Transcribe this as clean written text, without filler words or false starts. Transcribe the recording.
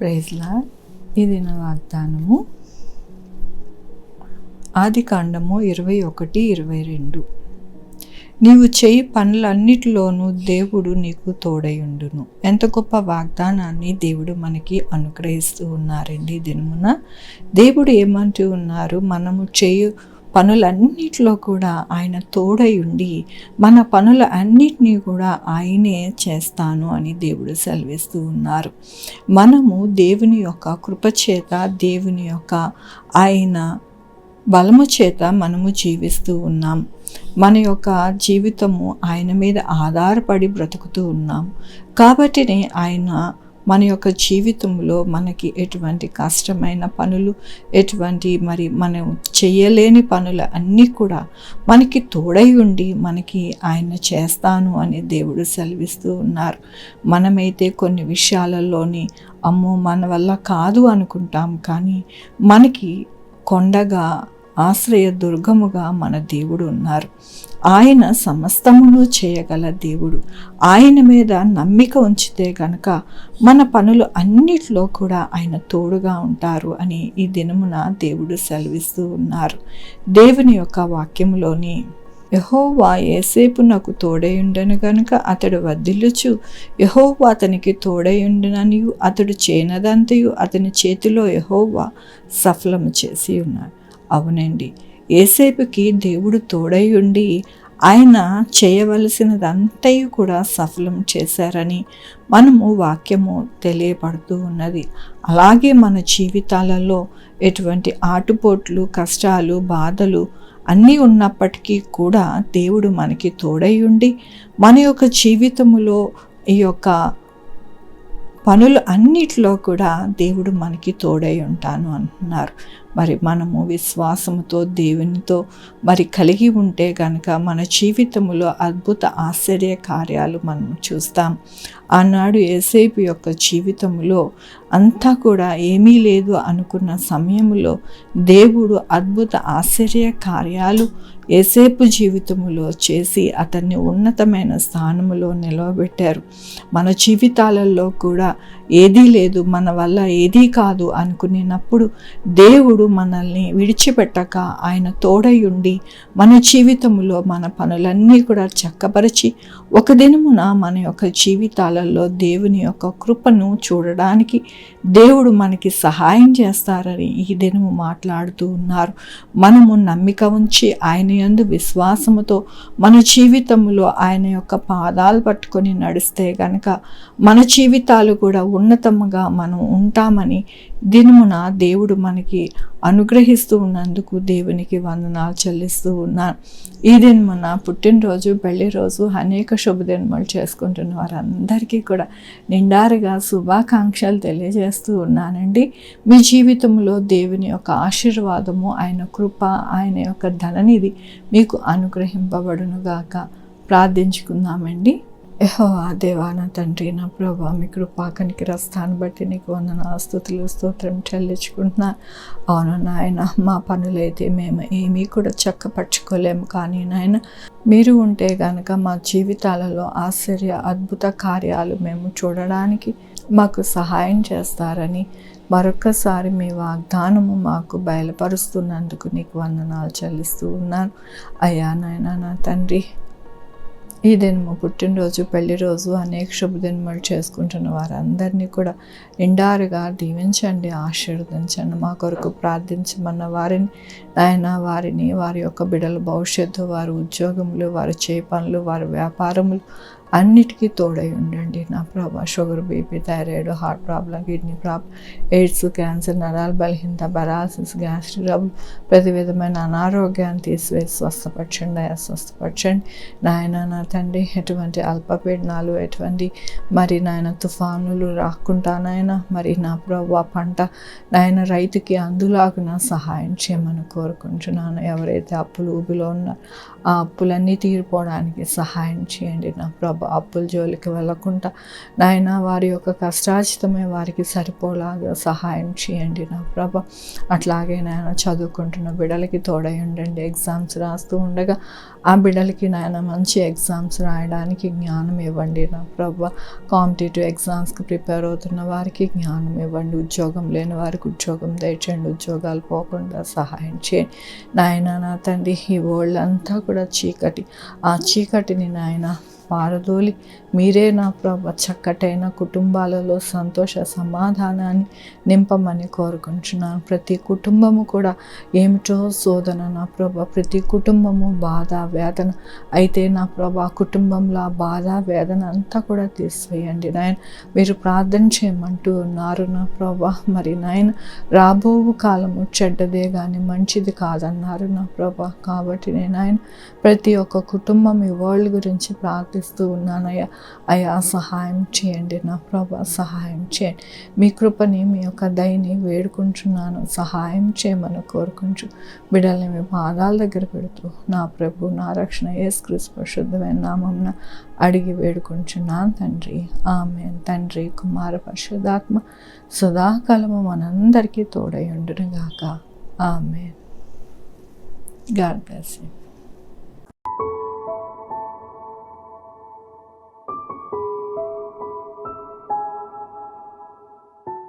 Praise lord. ఇది నా వాగ్దానము. ఆదికాండము 21:22. నీవు చేయి పనులన్నిటిలోనూ దేవుడు నీకు తోడయుండును. ఎంత గొప్ప వాగ్దానాన్ని దేవుడు మనకి అనుగ్రహిస్తూ ఉన్నారండి. దినమున దేవుడు ఏమంటూ ఉన్నారు, మనము చేయు పనులన్నిటిలో కూడా ఆయన తోడయుండి మన పనుల అన్నిటినీ కూడా ఆయనే చేస్తాను అని దేవుడు సెలవిస్తూ ఉన్నారు. మనము దేవుని యొక్క కృపచేత, దేవుని యొక్క ఆయన బలము చేత మనము జీవిస్తూ ఉన్నాం. మన యొక్క జీవితము ఆయన మీద ఆధారపడి బ్రతుకుతూ ఉన్నాం. కాబట్టినే ఆయన మన యొక్క జీవితంలో మనకి ఎటువంటి కష్టమైన పనులు, ఎటువంటి మనం చేయలేని పనులు అన్నీ కూడా మనకి తోడై ఉండి మనకి ఆయన చేస్తాను అని దేవుడు సెలవిస్తూ ఉన్నారు. మనమైతే కొన్ని విషయాలలోని అమ్మో మన వల్ల కాదు అనుకుంటాం, కానీ మనకి కొండగా ఆశ్రయ దుర్గముగా మన దేవుడు ఉన్నారు. ఆయన సమస్తమును చేయగల దేవుడు. ఆయన మీద నమ్మిక ఉంచితే గనక మన పనులు అన్నిట్లో కూడా ఆయన తోడుగా ఉంటారు అని ఈ దినమున దేవుడు సెలవిస్తూ ఉన్నారు. దేవుని యొక్క వాక్యములోని యెహోవా యోసేపునకు తోడయుండెను గనుక అతడు వర్ధిల్లుచు, యెహోవా అతనికి తోడయుండుననియు అతడు చేయనదంతయు అతని చేతిలో యెహోవా సఫలము చేసి ఉన్నాడు. అవునండి, యోసేపుకి దేవుడు తోడై ఉండి ఆయన చేయవలసినదంతయు కూడా సఫలం చేశారని మనము వాక్యము తెలియపడుతూ ఉన్నది. అలాగే మన జీవితాలలో ఎటువంటి ఆటుపోట్లు, కష్టాలు, బాధలు అన్నీ ఉన్నప్పటికీ కూడా దేవుడు మనకి తోడై ఉండి మన యొక్క జీవితములో ఈ యొక్క పనులు అన్నిటిలో కూడా దేవుడు మనకి తోడై ఉంటాను అంటున్నారు. మరి మనము విశ్వాసముతో దేవునితో కలిగి ఉంటే కనుక మన జీవితంలో అద్భుత ఆశ్చర్య కార్యాలు మనం చూస్తాం. ఆనాడు యోసేపు యొక్క జీవితంలో అంతా కూడా ఏమీ లేదు అనుకున్న సమయంలో దేవుడు అద్భుత ఆశ్చర్య కార్యాలు యోసేపు జీవితంలో చేసి అతన్ని ఉన్నతమైన స్థానములో నిలవబెట్టారు. మన జీవితాలలో కూడా ఏదీ లేదు, మన వల్ల ఏదీ కాదు అనుకునేటప్పుడు దేవుడు మనల్ని విడిచిపెట్టక ఆయన తోడై ఉండి మన జీవితంలో మన పనులన్నీ కూడా చక్కపరిచి ఒక దినమున మన యొక్క జీవితాలలో దేవుని యొక్క కృపను చూడడానికి దేవుడు మనకి సహాయం చేస్తారని ఈ దినము మాట్లాడుతూ ఉన్నారు. మనము నమ్మిక ఉంచి ఆయన యందు విశ్వాసముతో మన జీవితంలో ఆయన యొక్క పాదాలు పట్టుకొని నడిస్తే గనక మన జీవితాలు కూడా ఉన్నతముగా మనం ఉంటామని దినమున దేవుడు మనకి అనుగ్రహిస్తూ ఉన్నందుకు దేవునికి వందనాలు చెల్లిస్తూ ఉన్నాను. ఈ దినమున పుట్టినరోజు, పెళ్లి రోజు, అనేక శుభదినములు చేసుకుంటున్న వారందరికీ కూడా నిండారుగా శుభాకాంక్షలు తెలియజేస్తూ ఉన్నానండి. మీ జీవితంలో దేవుని యొక్క ఆశీర్వాదము, ఆయన కృప, ఆయన యొక్క ధననిధి మీకు అనుగ్రహింపబడునుగాక. ప్రార్థించుకుందామండి. యెహోవా దేవా, నా తండ్రి, నా ప్రభా, మీ కృపా కనికరస్తాన్ని బట్టి నీకు వందనాలు, స్తుతులు, స్తోత్రం చెల్లించుకుంటున్నా. అవును నాయన, మా పనులైతే మేము ఏమీ కూడా చక్కపరచుకోలేము, కానీ నాయన మీరు ఉంటే కనుక మా జీవితాలలో ఆశ్చర్య అద్భుత కార్యాలు మేము చూడడానికి మాకు సహాయం చేస్తారని మరొక్కసారి మీ వాగ్దానము మాకు బయలుపరుస్తున్నందుకు నీకు వందనాలు చెల్లిస్తూ ఉన్నాను. అయ్యా నాయన, నా తండ్రి, ఈ దినము పుట్టినరోజు, పెళ్లి రోజు, అనేక శుభదినములు చేసుకుంటున్న వారందరినీ కూడా నిండారుగా దీవించండి, ఆశీర్వదించండి. మా కొరకు ప్రార్థించమన్న వారిని వారి యొక్క బిడ్డల భవిష్యత్తు, వారి ఉద్యోగములు, వారి చేయ పనులు, వారి వ్యాపారములు అన్నిటికీ తోడై ఉండండి నా ప్రభా. Sugar, BP, thyroid, heart problem, kidney problem, AIDS, cancer, నరాల బలహీనత, బరాసిస్, గ్యాస్ట్రిక్ ట్రబుల్, ప్రతి విధమైన అనారోగ్యాన్ని తీసివేసి స్వస్థపరచండి నాయన. నా తండ్రి, ఎటువంటి అల్పపీడనాలు, ఎటువంటి నాయన తుఫానులు రాకుండా నాయన, నా ప్రభా పంట నాయన రైతుకి అందులాగున సహాయం చేయమని కోరుకుంటున్నాను. ఎవరైతే అప్పులు ఊబిలో ఉన్నారో ఆ అప్పులన్నీ తీరిపోవడానికి సహాయం చేయండి నా ప్రభా. ప్రభా, అప్పుల జోలికి వెళ్ళకుండా నాయన వారి యొక్క కష్టార్జితమే వారికి సరిపోలాగా సహాయం చేయండి నా ప్రభా. అట్లాగే నాయన చదువుకుంటున్న బిడ్డలకి తోడై ఉండండి. ఎగ్జామ్స్ రాస్తూ ఉండగా ఆ బిడ్డలకి నాయన మంచి ఎగ్జామ్స్ రాయడానికి జ్ఞానం ఇవ్వండి నా ప్రభా. కాంపిటేటివ్ ఎగ్జామ్స్కి ప్రిపేర్ అవుతున్న వారికి జ్ఞానం ఇవ్వండి. ఉద్యోగం లేని వారికి ఉద్యోగం దయచేయండి. ఉద్యోగాలు పోకుండా సహాయం చేయండి నాయన. నా తండ్రి, ఈ వరల్డ్ అంతా కూడా చీకటి, ఆ చీకటిని నాయన పారదోలి మీరే నా ప్రభా చక్కటైన కుటుంబాలలో సంతోష సమాధానాన్ని నింపమని కోరుకుంటున్నాను. ప్రతి కుటుంబము కూడా ఏమిటో శోధన నా ప్రభా, ప్రతి కుటుంబము బాధ వేదన అయితే నా ప్రభా, కుటుంబంలో ఆ బాధ వేదన అంతా కూడా తీసివేయండి నాయన. మీరు ప్రార్థన చేయమంటూ ఉన్నారు నా ప్రభా. మరి నాయన రాబో కాలము చెడ్డదే కానీ మంచిది కాదన్నారు నా ప్రభా. కాబట్టి నేను ఆయన ప్రతి ఒక్క కుటుంబం ఈ వరల్డ్ గురించి ప్రార్థిస్తూ ఉన్నానయ్యా. అయ్యా సహాయం చేయండి నా ప్రభా, సహాయం చేయండి. మీ కృపని, మీ యొక్క దయని వేడుకుంటున్నాను. సహాయం చేయమని కోరుకుంటూ బిడ్డల్ని మీ పాదాల దగ్గర పెడుతూ నా ప్రభు, నా రక్షణ యేసుక్రీస్తు పరిశుద్ధమైన నామమున అడిగి వేడుకుంటున్నాను తండ్రి. ఆమేన్. తండ్రి, కుమార, పరిశుద్ధాత్మ సదాకాలము మనందరికీ తోడై ఉండును గాక. ఆమేన్. God bless you.